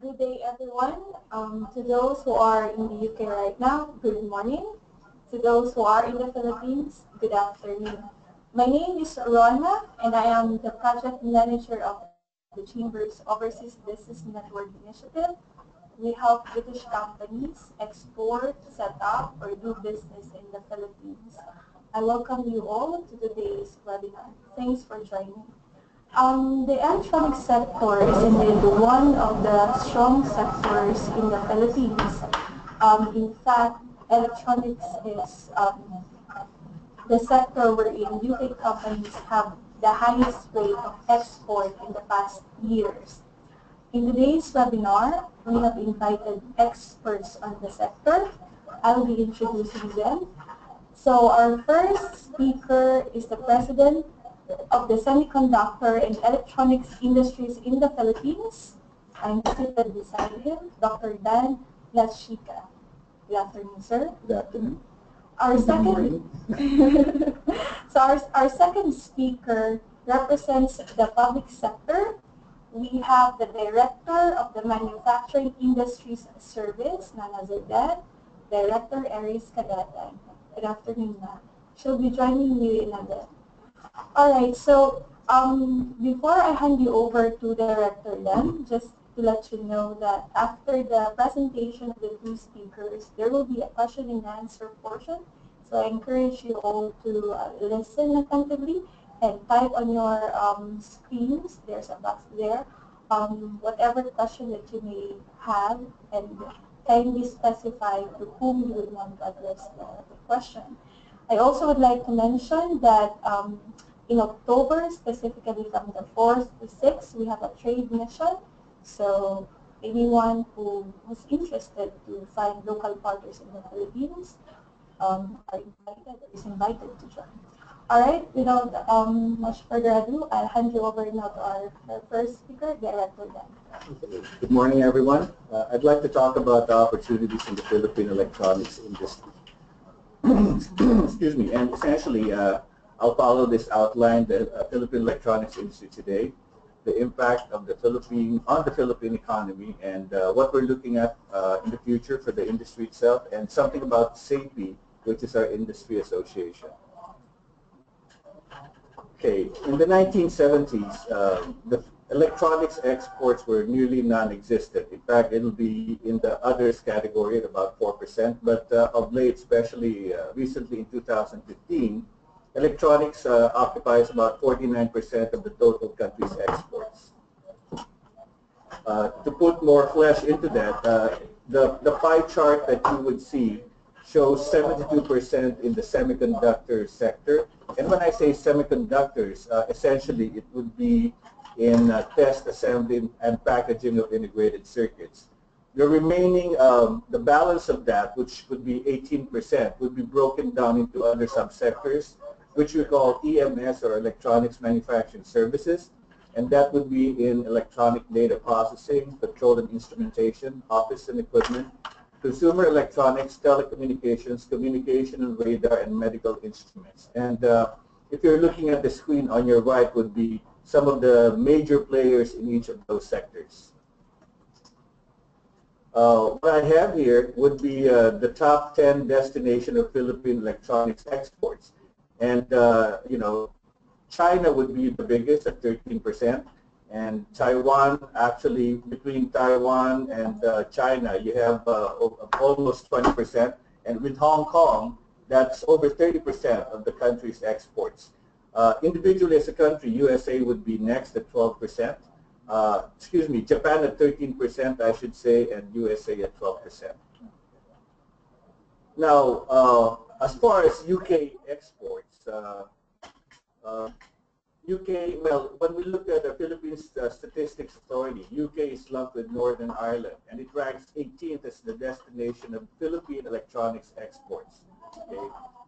Good day, everyone. To those who are in the UK right now, good morning. To those who are in the Philippines, good afternoon. My name is Rona, and I am the project manager of the Chamber's Overseas Business Network Initiative. We help British companies export, set up, or do business in the Philippines. I welcome you all to today's webinar. Thanks for joining. The electronic sector is indeed one of the strong sectors in the Philippines. In fact, electronics is the sector wherein UK companies have the highest rate of export in the past years. In today's webinar, we have invited experts on the sector. I'll be introducing them. So our first speaker is the President of the Semiconductor and Electronics Industries in the Philippines. I'm seated beside him, Dr. Dan Laschika. Good afternoon, sir. Good afternoon. Our Good second, morning. so our second speaker represents the public sector. We have the Director of the Manufacturing Industries Service, none other than Director Aries Cadatan. Good afternoon, ma'am. She'll be joining you in a bit. All right, so before I hand you over to Director Dan, just to let you know that after the presentation of the two speakers, there will be a question and answer portion. So I encourage you all to listen attentively and type on your screens, there's a box there, whatever question that you may have, and kindly specify to whom you would want to address the question. I also would like to mention that in October, specifically from the 4th to 6th, we have a trade mission. So anyone who is interested to find local partners in the Philippines is invited to join. All right, without much further ado, I'll hand you over now to our first speaker, Director Dan. Good morning, everyone. I'd like to talk about the opportunities in the Philippine electronics industry. Excuse me. And essentially, I'll follow this outline, the Philippine electronics industry today, the impact of the Philippine economy, and what we're looking at in the future for the industry itself, and something about SAPI, which is our industry association. Okay, in the 1970s, the electronics exports were nearly non-existent. In fact, it'll be in the others category at about 4%, but of late, especially recently in 2015, electronics occupies about 49% of the total country's exports. To put more flesh into that, the pie chart that you would see shows 72% in the semiconductor sector. And when I say semiconductors, essentially it would be in test, assembly, and packaging of integrated circuits. The remaining, the balance of that, which would be 18%, would be broken down into other subsectors, which we call EMS, or Electronics Manufacturing Services, and that would be in electronic data processing, control and instrumentation, office and equipment, consumer electronics, telecommunications, communication and radar, and medical instruments. And if you're looking at the screen on your right would be some of the major players in each of those sectors. What I have here would be the top 10 destination of Philippine electronics exports. And, you know, China would be the biggest at 13%. And Taiwan, actually, between Taiwan and China, you have almost 20%. And with Hong Kong, that's over 30% of the country's exports. Individually as a country, USA would be next at 12%. Excuse me, Japan at 13%, I should say, and USA at 12%. Now, as far as UK exports, UK, well, when we look at the Philippines Statistics Authority, UK is lumped with Northern Ireland, and it ranks 18th as the destination of Philippine electronics exports. Okay,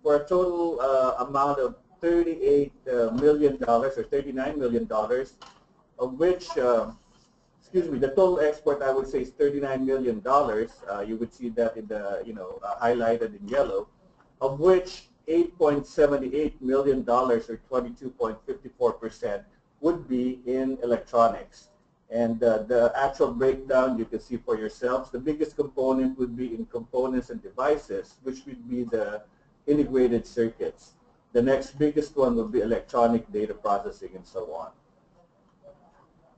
for a total amount of $38 million or $39 million, of which, excuse me, the total export I would say is $39 million. You would see that in the, highlighted in yellow, of which $8.78 million or 22.54% would be in electronics. And the actual breakdown you can see for yourselves. The biggest component would be in components and devices, which would be the integrated circuits. The next biggest one would be electronic data processing and so on.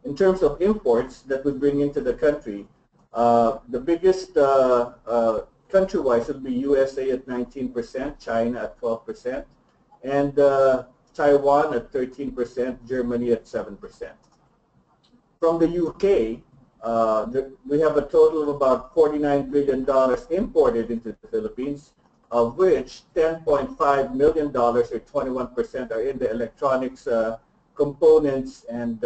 In terms of imports that we bring into the country, the biggest country-wise would be USA at 19%, China at 12%, and Taiwan at 13%, Germany at 7%. From the UK, we have a total of about $49 billion imported into the Philippines, of which $10.5 million or 21% are in the electronics components and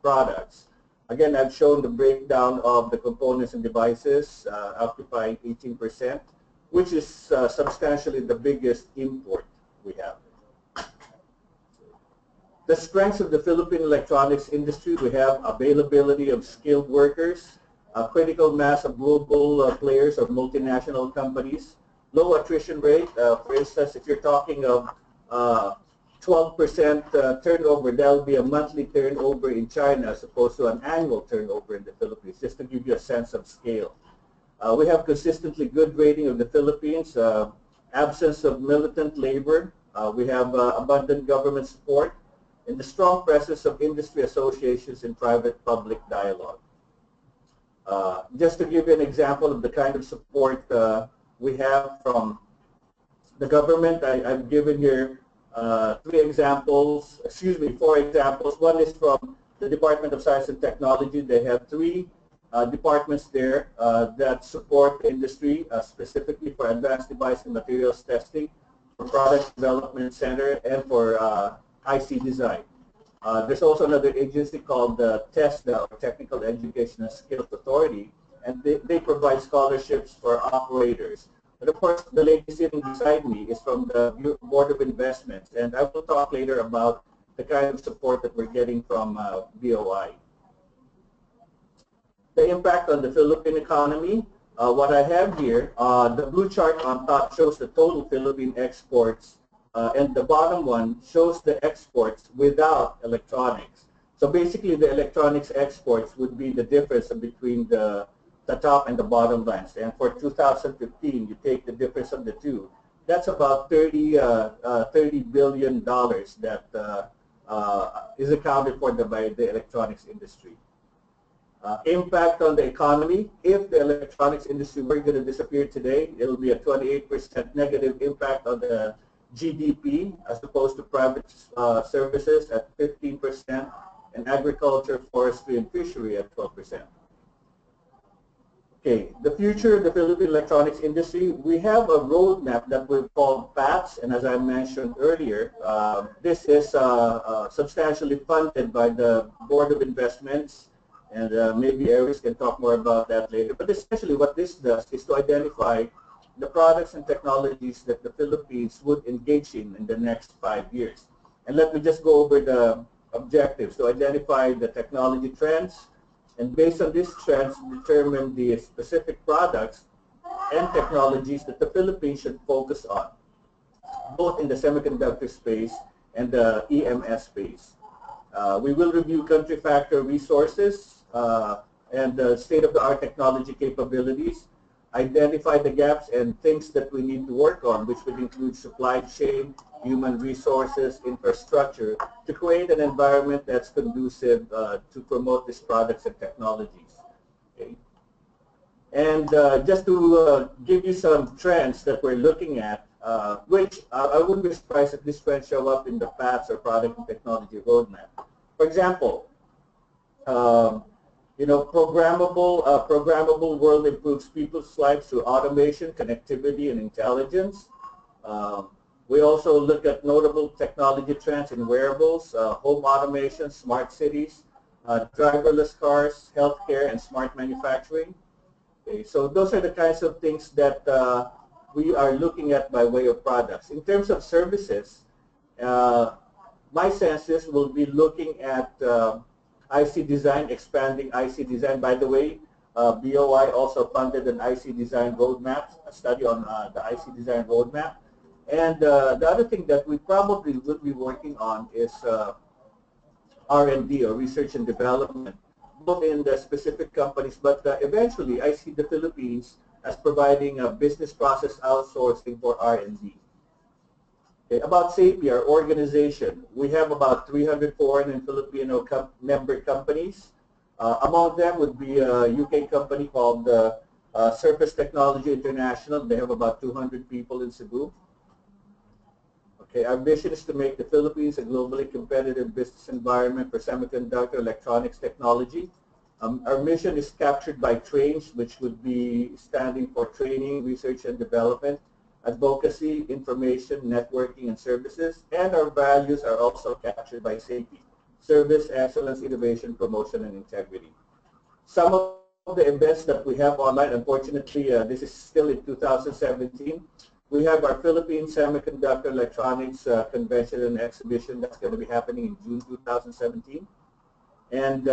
products. Again, I've shown the breakdown of the components and devices occupying 18%, which is substantially the biggest import we have. The strengths of the Philippine electronics industry, we have availability of skilled workers, a critical mass of global players or multinational companies, low attrition rate. For instance, if you're talking of 12% turnover, that will be a monthly turnover in China as opposed to an annual turnover in the Philippines, just to give you a sense of scale. We have consistently good rating of the Philippines, absence of militant labor. We have abundant government support, and the strong presence of industry associations in private-public dialogue. Just to give you an example of the kind of support we have from the government, I've given here four examples. One is from the Department of Science and Technology. They have three departments there that support the industry, specifically for advanced device and materials testing, for product development center, and for IC design. There's also another agency called the TESDA, or Technical Education and Skills Authority, and they provide scholarships for operators. But of course, the lady sitting beside me is from the Board of Investments, and I will talk later about the kind of support that we're getting from BOI. The impact on the Philippine economy, what I have here, the blue chart on top shows the total Philippine exports, and the bottom one shows the exports without electronics. So basically, the electronics exports would be the difference between the top and the bottom lines. And for 2015, you take the difference of the two. That's about $30 billion that is accounted for by the electronics industry. Impact on the economy. If the electronics industry were going to disappear today, it will be a 28% negative impact on the GDP as opposed to private services at 15% and agriculture, forestry, and fishery at 12%. Okay, the future of the Philippine electronics industry, we have a roadmap that we've called PATS, and as I mentioned earlier, this is substantially funded by the Board of Investments, and maybe Aries can talk more about that later. But essentially what this does is to identify the products and technologies that the Philippines would engage in the next 5 years. And let me just go over the objectives to identify the technology trends, and based on these trends, determine the specific products and technologies that the Philippines should focus on, both in the semiconductor space and the EMS space. We will review country factor resources and state-of-the-art technology capabilities, identify the gaps and things that we need to work on, which would include supply chain, human resources, infrastructure, to create an environment that's conducive to promote these products and technologies. Okay. And just to give you some trends that we're looking at, which I wouldn't be surprised if these trends show up in the PATS or product and technology roadmap. For example, programmable world improves people's lives through automation, connectivity, and intelligence. We also look at notable technology trends in wearables, home automation, smart cities, driverless cars, healthcare, and smart manufacturing. Okay, so those are the kinds of things that we are looking at by way of products. In terms of services, my sense is we'll be looking at IC design, expanding IC design. By the way, BOI also funded an IC design roadmap, a study on the IC design roadmap. And the other thing that we probably will be working on is R&D, or research and development, both in the specific companies, but eventually I see the Philippines as providing a business process outsourcing for R&D. Okay, about SAPI, our organization, we have about 300 foreign and Filipino member companies. Among them would be a UK company called Surface Technology International. They have about 200 people in Cebu. Okay, our mission is to make the Philippines a globally competitive business environment for semiconductor electronics technology. Our mission is captured by TRAINS, which would be standing for Training, Research and Development, Advocacy, Information, Networking, and Services. And our values are also captured by SAPI, Service, Excellence, Innovation, Promotion, and Integrity. Some of the events that we have online, unfortunately, this is still in 2017. We have our Philippine Semiconductor Electronics Convention and Exhibition that's going to be happening in June 2017. And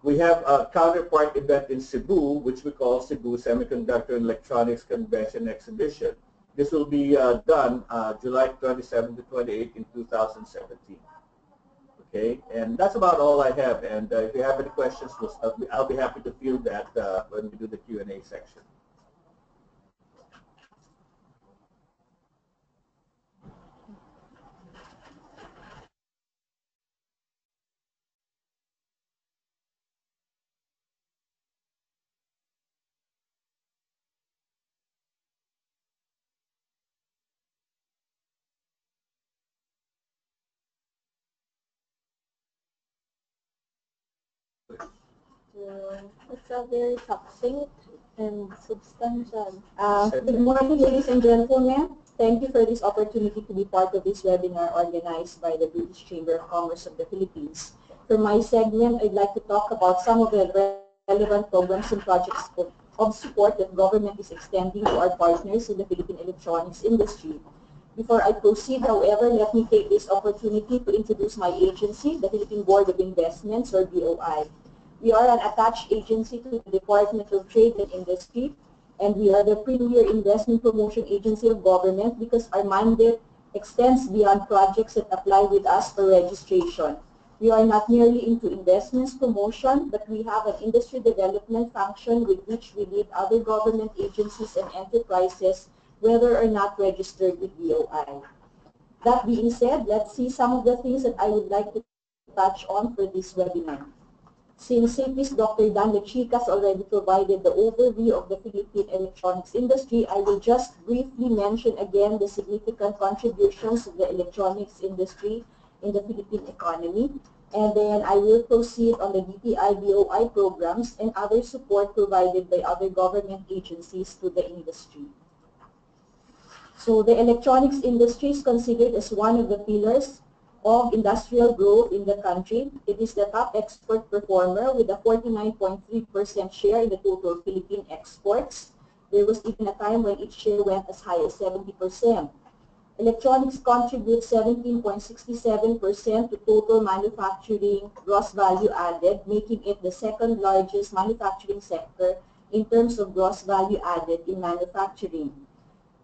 we have a counterpart event in Cebu, which we call Cebu Semiconductor Electronics Convention Exhibition. This will be done July 27 to 28 in 2017. Okay, and that's about all I have. And if you have any questions, I'll be happy to field that when we do the Q&A section. It's a very succinct and substantial. Good morning, ladies and gentlemen. Thank you for this opportunity to be part of this webinar organized by the British Chamber of Commerce of the Philippines. For my segment, I'd like to talk about some of the relevant programs and projects of support that government is extending to our partners in the Philippine electronics industry. Before I proceed, however, let me take this opportunity to introduce my agency, the Philippine Board of Investments, or BOI. We are an attached agency to the Department of Trade and Industry, and we are the premier investment promotion agency of government because our mandate extends beyond projects that apply with us for registration. We are not merely into investments promotion, but we have an industry development function with which we lead other government agencies and enterprises, whether or not registered with BOI. That being said, let's see some of the things that I would like to touch on for this webinar. Since SAPI's Dr. Dan Lechicas already provided the overview of the Philippine electronics industry, I will just briefly mention again the significant contributions of the electronics industry in the Philippine economy, and then I will proceed on the DTI-BOI programs and other support provided by other government agencies to the industry. So the electronics industry is considered as one of the pillars of industrial growth in the country. It is the top export performer with a 49.3% share in the total Philippine exports. There was even a time when its share went as high as 70%. Electronics contributes 17.67% to total manufacturing gross value added, making it the second largest manufacturing sector in terms of gross value added in manufacturing.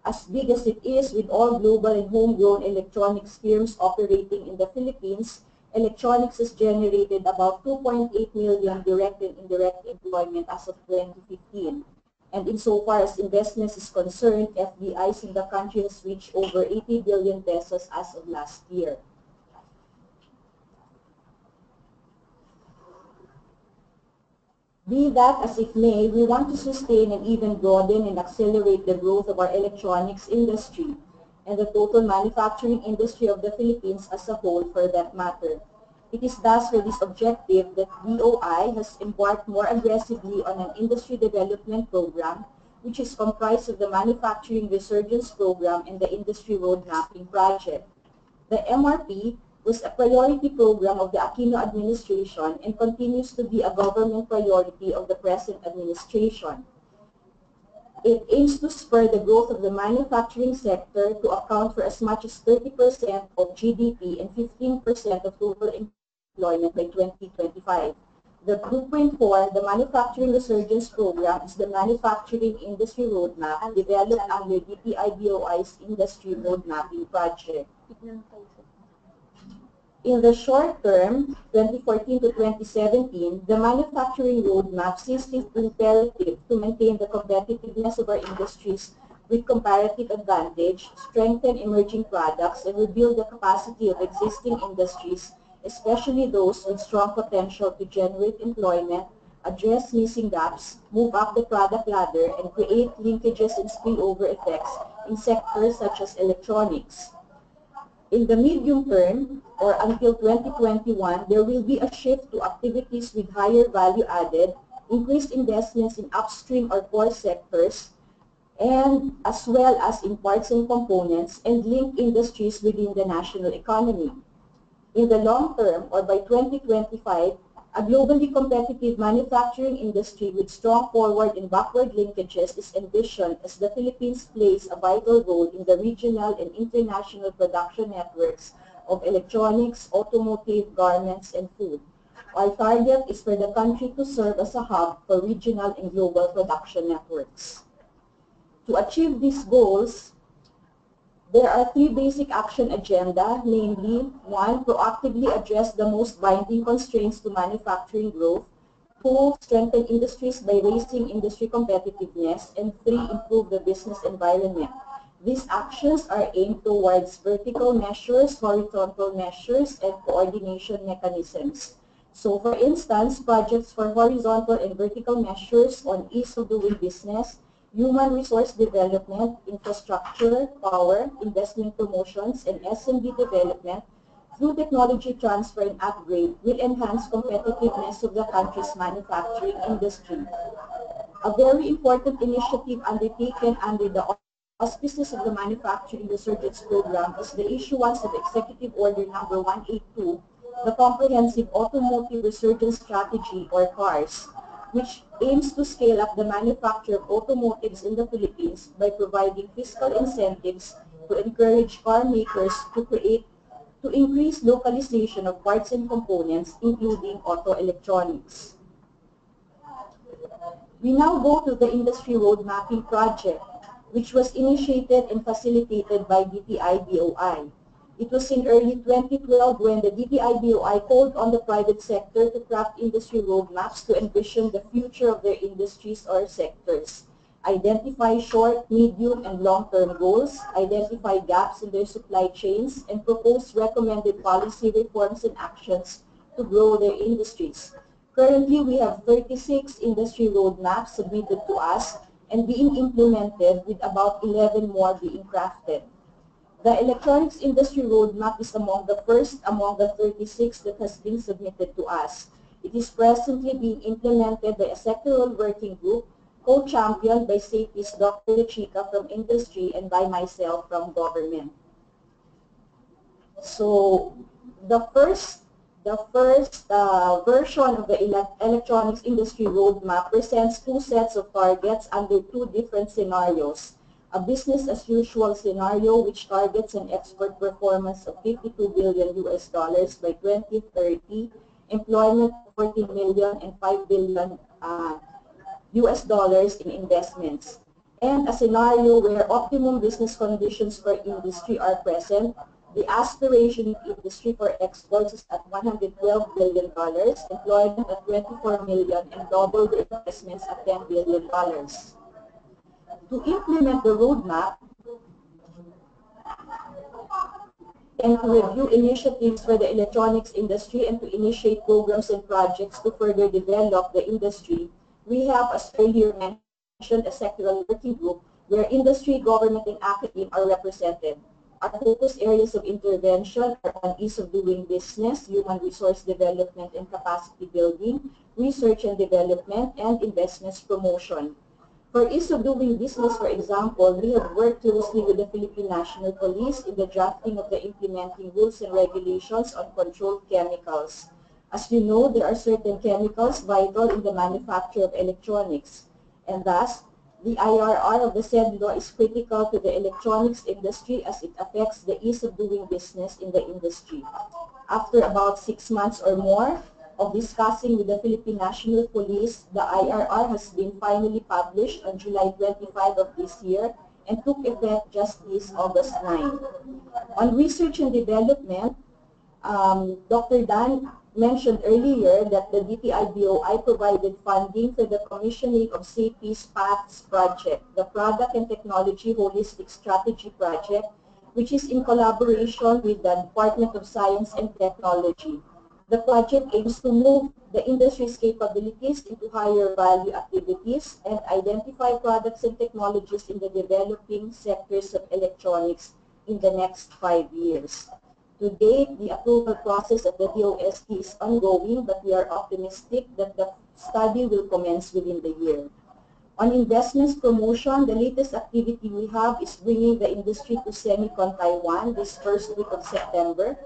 As big as it is, with all global and homegrown electronics firms operating in the Philippines, electronics has generated about 2.8 million direct and indirect employment as of 2015. And insofar as investments is concerned, FDIs in the country has reached over 80 billion pesos as of last year. Be that as it may, we want to sustain and even broaden and accelerate the growth of our electronics industry and the total manufacturing industry of the Philippines as a whole for that matter. It is thus for this objective that BOI has embarked more aggressively on an industry development program, which is comprised of the Manufacturing Resurgence Program and the Industry Road Mapping Project. The MRP was a priority program of the Aquino administration and continues to be a government priority of the present administration. It aims to spur the growth of the manufacturing sector to account for as much as 30% of GDP and 15% of total employment by 2025. The Blueprint for the Manufacturing Resurgence Program is the Manufacturing Industry Roadmap developed under DTI-BOI's Industry Road Mapping Project. In the short term, 2014 to 2017, the manufacturing roadmap sees it imperative to maintain the competitiveness of our industries with comparative advantage, strengthen emerging products, and rebuild the capacity of existing industries, especially those with strong potential to generate employment, address missing gaps, move up the product ladder, and create linkages and spillover effects in sectors such as electronics. In the medium term, or until 2021, there will be a shift to activities with higher value added, increased investments in upstream or core sectors, and as well as in parts and components and linked industries within the national economy. In the long term, or by 2025, a globally competitive manufacturing industry with strong forward and backward linkages is envisioned as the Philippines plays a vital role in the regional and international production networks of electronics, automotive, garments, and food. Our target is for the country to serve as a hub for regional and global production networks. To achieve these goals, there are three basic action agenda, namely, 1, proactively address the most binding constraints to manufacturing growth, 2, strengthen industries by raising industry competitiveness, and 3, improve the business environment. These actions are aimed towards vertical measures, horizontal measures, and coordination mechanisms. So, for instance, projects for horizontal and vertical measures on ease of doing business, human resource development, infrastructure, power, investment promotions, and SMB development through technology transfer and upgrade will enhance competitiveness of the country's manufacturing industry. A very important initiative undertaken under the auspices of the Manufacturing Resurgence Program is the issuance of Executive Order Number 182, the Comprehensive Automotive Resurgence Strategy, or CARS, which aims to scale up the manufacture of automotives in the Philippines by providing fiscal incentives to encourage car makers to increase localization of parts and components, including auto electronics. We now go to the Industry Road Mapping Project, which was initiated and facilitated by DTI-BOI. It was in early 2012 when the DTI-BOI called on the private sector to craft industry roadmaps to envision the future of their industries or sectors, identify short, medium, and long-term goals, identify gaps in their supply chains, and propose recommended policy reforms and actions to grow their industries. Currently, we have 36 industry roadmaps submitted to us and being implemented, with about 11 more being crafted. The electronics industry roadmap is among the first among the 36 that has been submitted to us. It is presently being implemented by a sectoral working group, co-championed by SAPI's Dr. Lechica from industry and by myself from government. So the first version of the electronics industry roadmap presents two sets of targets under two different scenarios. A business as usual scenario which targets an export performance of $52 billion by 2030, employment of 14 million and $5 billion in investments. And a scenario where optimum business conditions for industry are present. The aspiration of industry for exports is at $112 billion, employment at 24 million, and double the investments at $10 billion. To implement the roadmap and to review initiatives for the electronics industry and to initiate programs and projects to further develop the industry, we have, as earlier mentioned, a sectoral working group where industry, government, and academia are represented. Our focus areas of intervention are on ease of doing business, human resource development and capacity building, research and development, and investments promotion. For ease of doing business, for example, we have worked closely with the Philippine National Police in the drafting of the implementing rules and regulations on controlled chemicals. As you know, there are certain chemicals vital in the manufacture of electronics, and thus, the IRR of the said law is critical to the electronics industry as it affects the ease of doing business in the industry. After about 6 months or more of discussing with the Philippine National Police, the IRR has been finally published on July 25 of this year and took effect just this August 9. On research and development, Dr. Dan mentioned earlier that the DTI-BOI provided funding for the commissioning of CP's PATHS project, the Product and Technology Holistic Strategy Project, which is in collaboration with the Department of Science and Technology. The project aims to move the industry's capabilities into higher value activities and identify products and technologies in the developing sectors of electronics in the next 5 years. To date, the approval process at the DOST is ongoing, but we are optimistic that the study will commence within the year. On investments promotion, the latest activity we have is bringing the industry to Semicon Taiwan this first week of September.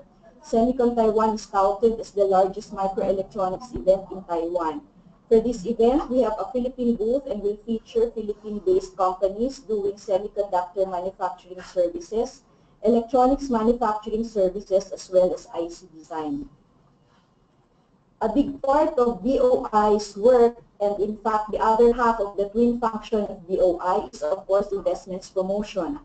Semicon Taiwan is touted as the largest microelectronics event in Taiwan. For this event, we have a Philippine booth and will feature Philippine-based companies doing semiconductor manufacturing services, electronics manufacturing services, as well as IC design. A big part of BOI's work, and in fact the other half of the twin function of BOI, is of course investments promotion.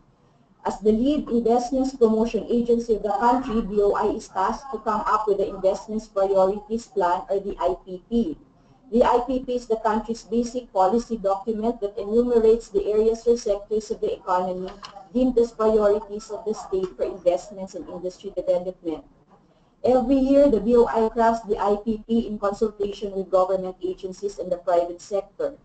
As the lead investments promotion agency of the country, BOI is tasked to come up with the Investments Priorities Plan, or the IPP. The IPP is the country's basic policy document that enumerates the areas or sectors of the economy deemed as priorities of the state for investments and industry development. Every year, the BOI crafts the IPP in consultation with government agencies and the private sector.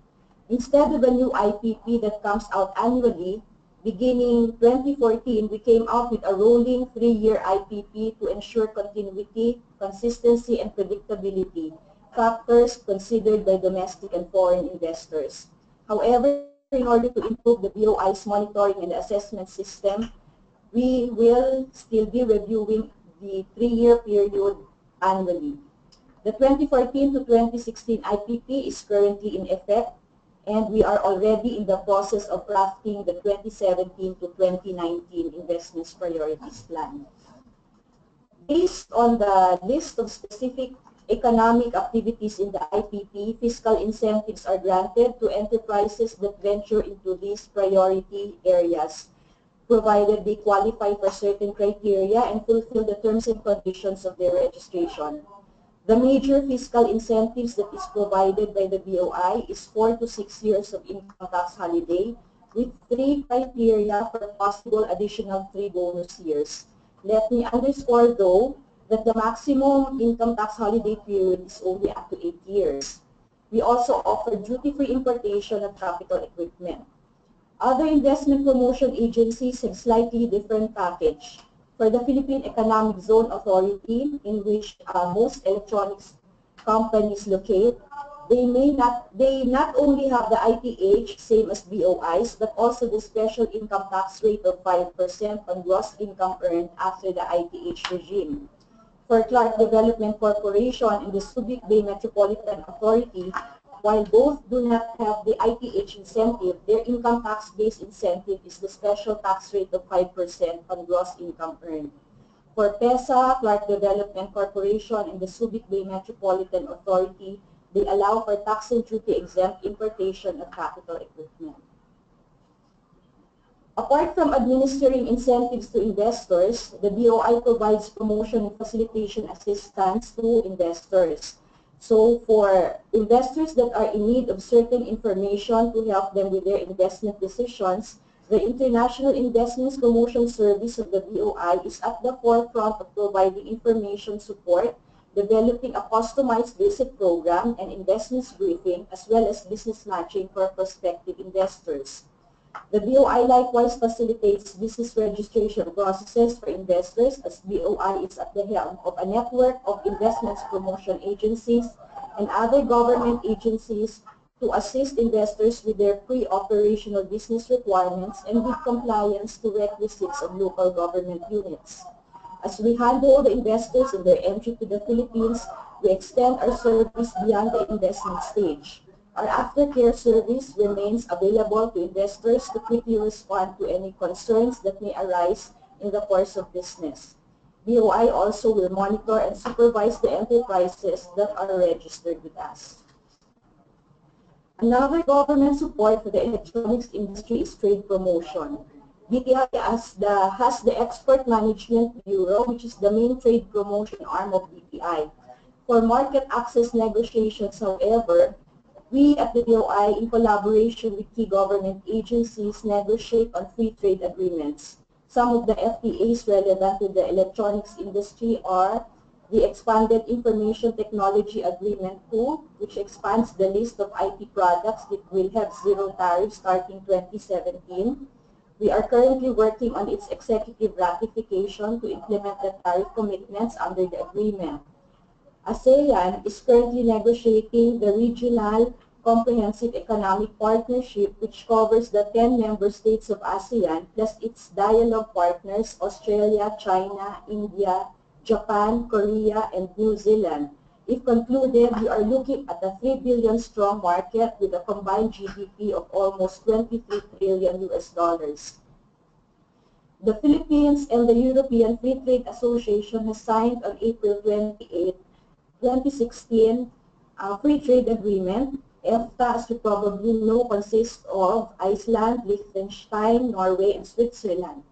Instead of a new IPP that comes out annually, beginning 2014, we came up with a rolling 3-year IPP to ensure continuity, consistency, and predictability, factors considered by domestic and foreign investors. However, in order to improve the BOI's monitoring and assessment system, we will still be reviewing the 3-year period annually. The 2014 to 2016 IPP is currently in effect, and we are already in the process of drafting the 2017 to 2019 Investments Priorities Plan. Based on the list of specific economic activities in the IPP, fiscal incentives are granted to enterprises that venture into these priority areas, provided they qualify for certain criteria and fulfill the terms and conditions of their registration. The major fiscal incentives that is provided by the BOI is 4 to 6 years of income tax holiday, with 3 criteria for possible additional 3 bonus years. Let me underscore, though, that the maximum income tax holiday period is only up to 8 years. We also offer duty-free importation of capital equipment. Other investment promotion agencies have slightly different package. For the Philippine Economic Zone Authority, in which most electronics companies locate, they not only have the ITH, same as BOIs, but also the special income tax rate of 5% on gross income earned after the ITH regime. For Clark Development Corporation and the Subic Bay Metropolitan Authority, while both do not have the ITH incentive, their income tax-based incentive is the special tax rate of 5% on gross income earned. For PESA, Clark Development Corporation, and the Subic Bay Metropolitan Authority, they allow for tax and duty-exempt importation of capital equipment. Apart from administering incentives to investors, the BOI provides promotion and facilitation assistance to investors. So for investors that are in need of certain information to help them with their investment decisions, the International Investments Promotion Service of the BOI is at the forefront of providing information support, developing a customized visit program and investments briefing, as well as business matching for prospective investors. The BOI likewise facilitates business registration processes for investors, as BOI is at the helm of a network of investments promotion agencies and other government agencies to assist investors with their pre-operational business requirements and with compliance to requisites of local government units. As we handle the investors in their entry to the Philippines, we extend our service beyond the investment stage. Our aftercare service remains available to investors to quickly respond to any concerns that may arise in the course of business. BOI also will monitor and supervise the enterprises that are registered with us. Another government support for the electronics industry is trade promotion. DTI has the Export Management Bureau, which is the main trade promotion arm of DTI. For market access negotiations, however, we at the DOI, in collaboration with key government agencies, negotiate on free trade agreements. Some of the FTAs relevant to the electronics industry are the Expanded Information Technology Agreement Pool, which expands the list of IT products that will have zero tariffs starting 2017. We are currently working on its executive ratification to implement the tariff commitments under the agreement. ASEAN is currently negotiating the Regional Comprehensive Economic Partnership, which covers the 10 member states of ASEAN, plus its dialogue partners, Australia, China, India, Japan, Korea, and New Zealand. If concluded, we are looking at a 3 billion strong market with a combined GDP of almost 23 trillion US dollars. The Philippines and the European Free Trade Association has signed on April 28, 2016, a free trade agreement. EFTA, as you probably know, consists of Iceland, Liechtenstein, Norway, and Switzerland.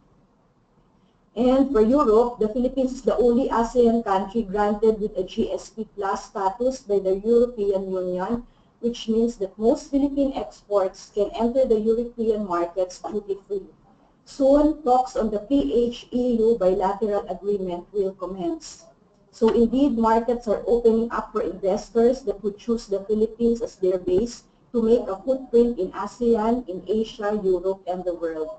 And for Europe, the Philippines is the only ASEAN country granted with a GSP Plus status by the European Union, which means that most Philippine exports can enter the European markets duty-free. Soon, talks on the PH-EU bilateral agreement will commence. So indeed, markets are opening up for investors that would choose the Philippines as their base to make a footprint in ASEAN, in Asia, Europe, and the world.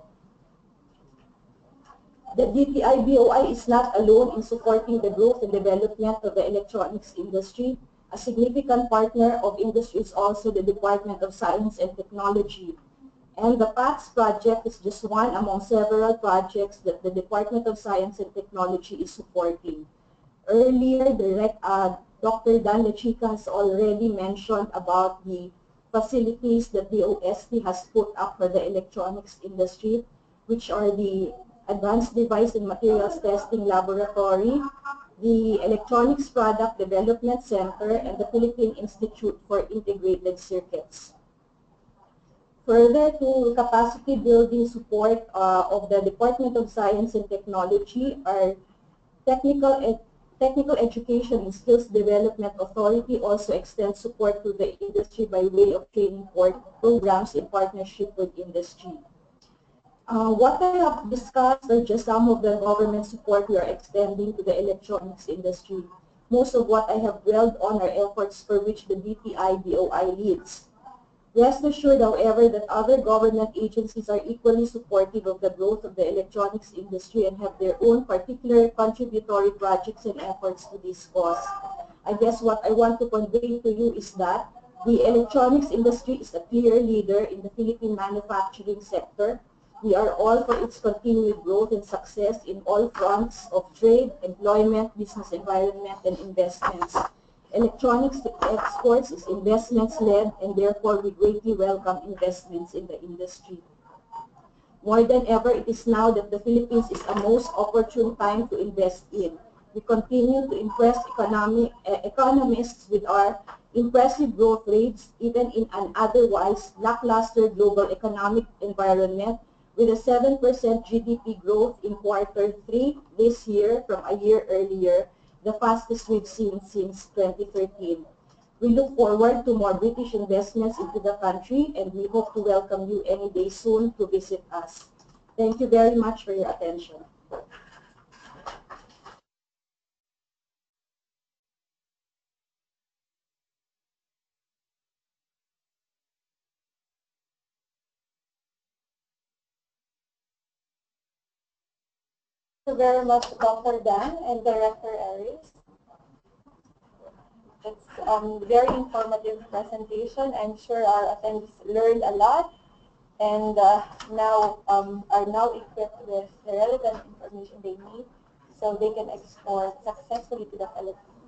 The DTI-BOI is not alone in supporting the growth and development of the electronics industry. A significant partner of industry is also the Department of Science and Technology. And the PATS project is just one among several projects that the Department of Science and Technology is supporting. Earlier, Dr. Dan Lechica has already mentioned about the facilities that the OST has put up for the electronics industry, which are the Advanced Device and Materials Testing Laboratory, the Electronics Product Development Center, and the Philippine Institute for Integrated Circuits. Further to capacity building support of the Department of Science and Technology, our Technical Education and Skills Development Authority also extends support to the industry by way of training programs in partnership with industry. What I have discussed are just some of the government support we are extending to the electronics industry. Most of what I have dwelled on are efforts for which the DTI-BOI leads. Rest assured, however, that other government agencies are equally supportive of the growth of the electronics industry and have their own particular contributory projects and efforts to this cause. I guess what I want to convey to you is that the electronics industry is a clear leader in the Philippine manufacturing sector. We are all for its continued growth and success in all fronts of trade, employment, business environment, and investments. Electronics exports is investments-led, and therefore we greatly welcome investments in the industry. More than ever, it is now that the Philippines is a most opportune time to invest in. We continue to impress economists with our impressive growth rates, even in an otherwise lackluster global economic environment, with a 7% GDP growth in Q3 this year from a year earlier, the fastest we've seen since 2013. We look forward to more British investments into the country, and we hope to welcome you any day soon to visit us. Thank you very much for your attention. Thank you very much, Dr. Dan and Director Aries. It's a very informative presentation. I'm sure our attendees learned a lot and are now equipped with the relevant information they need so they can export successfully to the Philippines.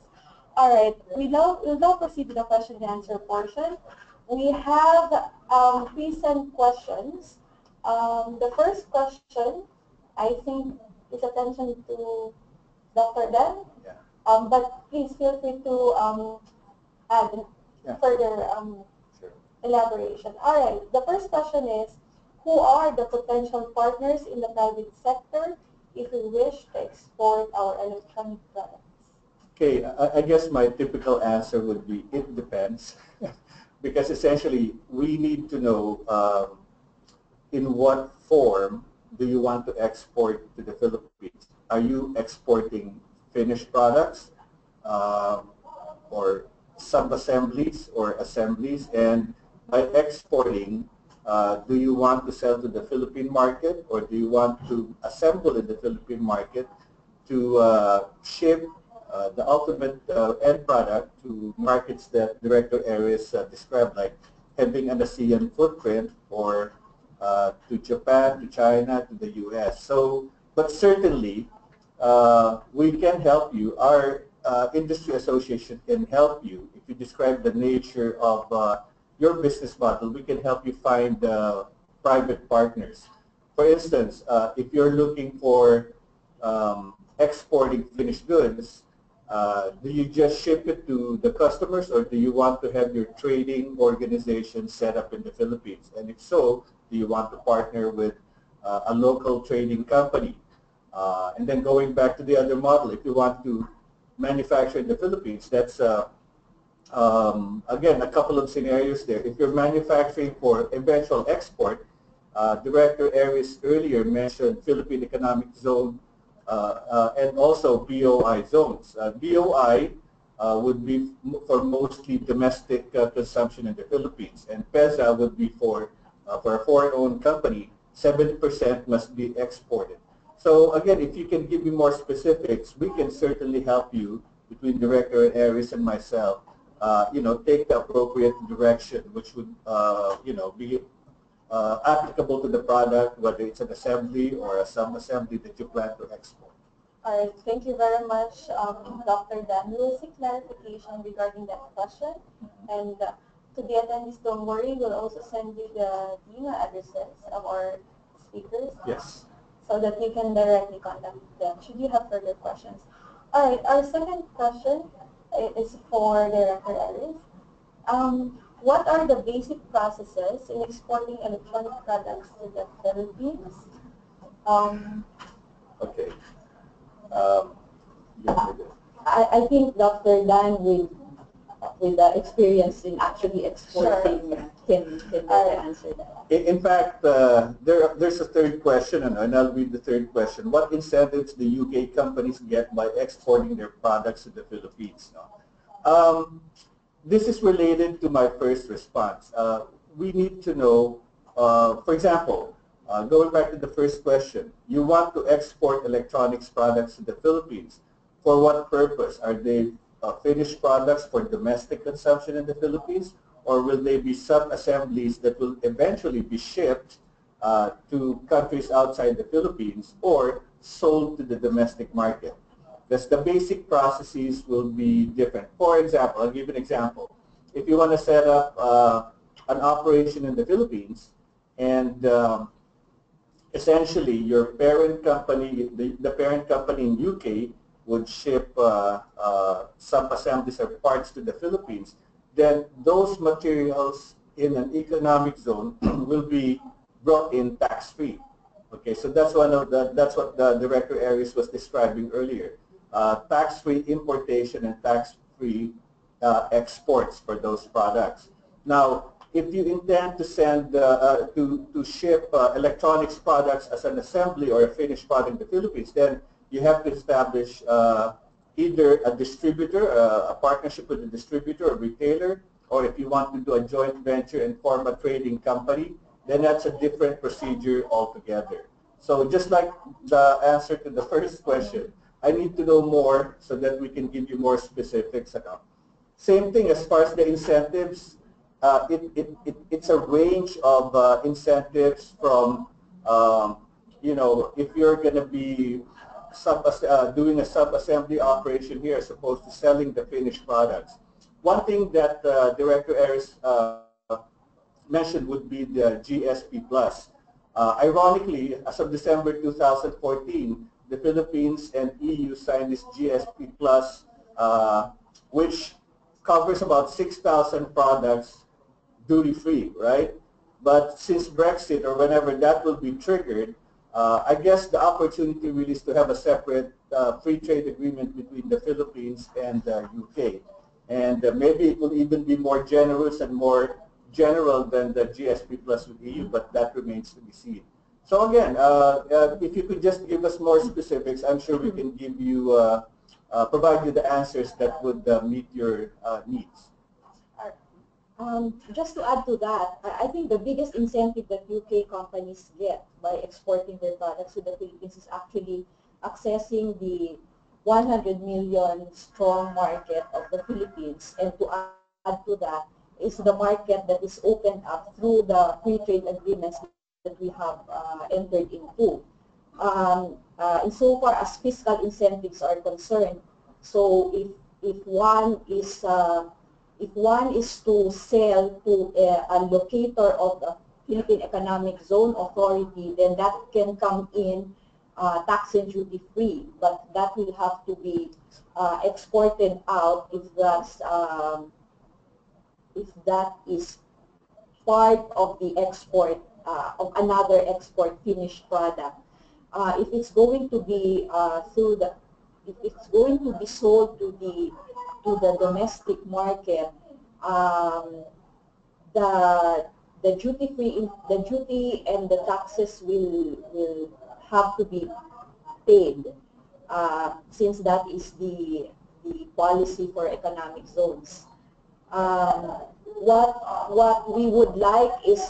All right, we'll now proceed to the question and answer portion. We have pre-sent questions. The first question, I think, is attention to Dr. Dan. Yeah. But please feel free to add further Sure. elaboration. All right, the first question is, who are the potential partners in the private sector if we wish to export our electronic products? Okay, I guess my typical answer would be it depends, because essentially we need to know in what form do you want to export to the Philippines? Are you exporting finished products or sub-assemblies or assemblies? And by exporting, do you want to sell to the Philippine market, or do you want to assemble in the Philippine market to ship the ultimate end product to markets that Director Aries described, like having an ASEAN footprint, or to Japan, to China, to the US. So, but certainly we can help you. Our industry association can help you. If you describe the nature of your business model, we can help you find private partners. For instance, if you're looking for exporting finished goods, do you just ship it to the customers, or do you want to have your trading organization set up in the Philippines? And if so, do you want to partner with a local trading company? And then going back to the other model, if you want to manufacture in the Philippines, that's again a couple of scenarios there. If you're manufacturing for eventual export, Director Aries earlier mentioned Philippine Economic Zone and also BOI zones. BOI would be for mostly domestic consumption in the Philippines, and PEZA would be for a foreign-owned company. 70% must be exported. So again, if you can give me more specifics, we can certainly help you between Director Aries and myself. Take the appropriate direction, which would be applicable to the product, whether it's an assembly or a sub-assembly that you plan to export. All right, thank you very much, Dr. Dan. We will seek clarification regarding that question. And to the attendees, don't worry, we'll also send you the email addresses of our speakers. Yes. So that you can directly contact them should you have further questions. All right, our second question is for Director Aries. What are the basic processes in exporting electronic products to the Philippines? Okay. I think Dr. Dan with the experience in actually exporting can better answer that. In fact, there's a third question, and I'll read the third question. What incentives do UK companies get by exporting their products to the Philippines? This is related to my first response. We need to know, for example, going back to the first question, you want to export electronics products to the Philippines. For what purpose? Are they finished products for domestic consumption in the Philippines, or will they be sub-assemblies that will eventually be shipped to countries outside the Philippines or sold to the domestic market? Because the basic processes will be different. For example, I'll give an example. If you want to set up an operation in the Philippines, and essentially your parent company, the parent company in UK would ship sub-assemblies or parts to the Philippines, then those materials in an economic zone will be brought in tax-free. Okay, so that's that's what the Director Aries was describing earlier. Tax-free importation and tax-free exports for those products. Now, if you intend to send to ship electronics products as an assembly or a finished product in the Philippines, then you have to establish either a distributor, a partnership with a distributor or retailer, or if you want to do a joint venture and form a trading company, then that's a different procedure altogether. So just like the answer to the first question, I need to know more so that we can give you more specifics about. Same thing as far as the incentives. It's a range of incentives from, if you're going to be doing a sub-assembly operation here as opposed to selling the finished products. One thing that Director Aries mentioned would be the GSP+. Ironically, as of December 2014, the Philippines and EU signed this GSP+, which covers about 6,000 products duty-free, right? But since Brexit or whenever that will be triggered, I guess the opportunity really is to have a separate free trade agreement between the Philippines and the UK. And maybe it will even be more generous and more general than the GSP Plus with EU, but that remains to be seen. So again, if you could just give us more specifics, I'm sure we can give you, provide you the answers that would meet your needs. Just to add to that, I think the biggest incentive that UK companies get by exporting their products to the Philippines is actually accessing the 100 million strong market of the Philippines, and to add to that is the market that is opened up through the free trade agreements that we have entered into. Insofar as fiscal incentives are concerned, so if one is to sell to a locator of the Philippine Economic Zone Authority, then that can come in tax and duty free, but that will have to be exported out if that is part of the export of another export finished product. If it's going to be if it's going to be sold to the domestic market, the duty and the taxes will have to be paid, since that is the policy for economic zones. What we would like is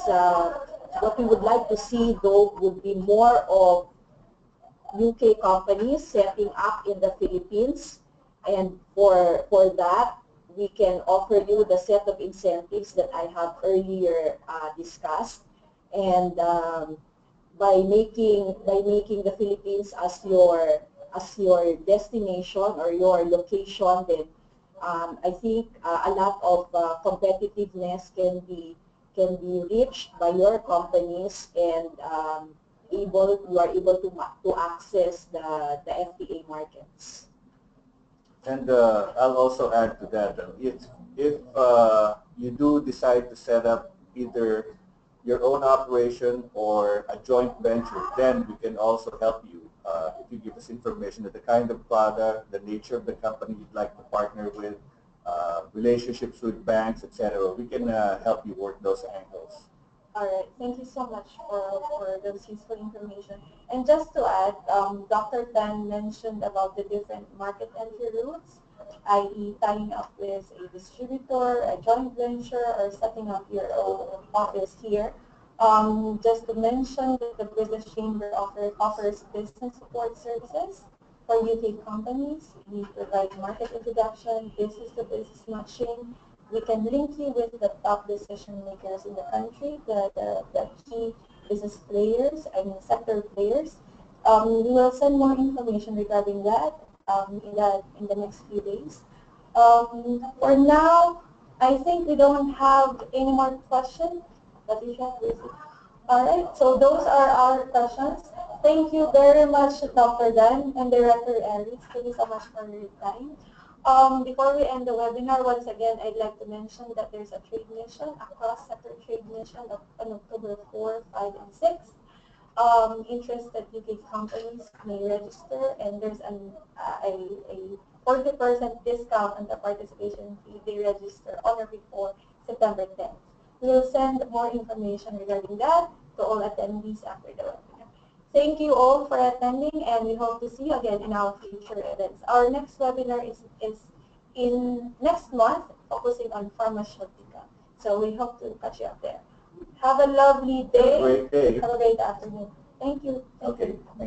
what we would like to see, though, would be more of UK companies setting up in the Philippines, and for that we can offer you the set of incentives that I have earlier discussed, and by making the Philippines as your destination or your location, then I think a lot of competitiveness can be reached by your companies, and you are able to access the FTA markets. And I'll also add to that, if you do decide to set up either your own operation or a joint venture, then we can also help you if you give us information of the kind of product, the nature of the company you'd like to partner with, relationships with banks, etc. We can help you work those angles. All right, thank you so much for those useful information. And just to add, Dr. Tan mentioned about the different market entry routes, i.e. tying up with a distributor, a joint venture, or setting up your own office here. Just to mention that the British Chamber offers business support services for UK companies. We provide market introduction, business-to-business matching. We can link you with the top decision makers in the country, the key business players, sector players. We will send more information regarding that in the next few days. For now, I think we don't have any more questions. All right, so those are our questions. Thank you very much, Dr. Dan and Director Aries. Thank you so much for your time. Before we end the webinar, once again, I'd like to mention that there's a trade mission, a cross-sector trade mission on October 4, 5, and 6. Interested UK companies may register, and there's a 40% discount on the participation fee. They register on or before September 10th. We will send more information regarding that to all attendees after the webinar. Thank you all for attending, and we hope to see you again in our future events. Our next webinar is in next month, focusing on pharmaceutica. So we hope to catch you up there. Have a lovely day. Have a great day. Have a great afternoon. Thank you. Thank Okay. you.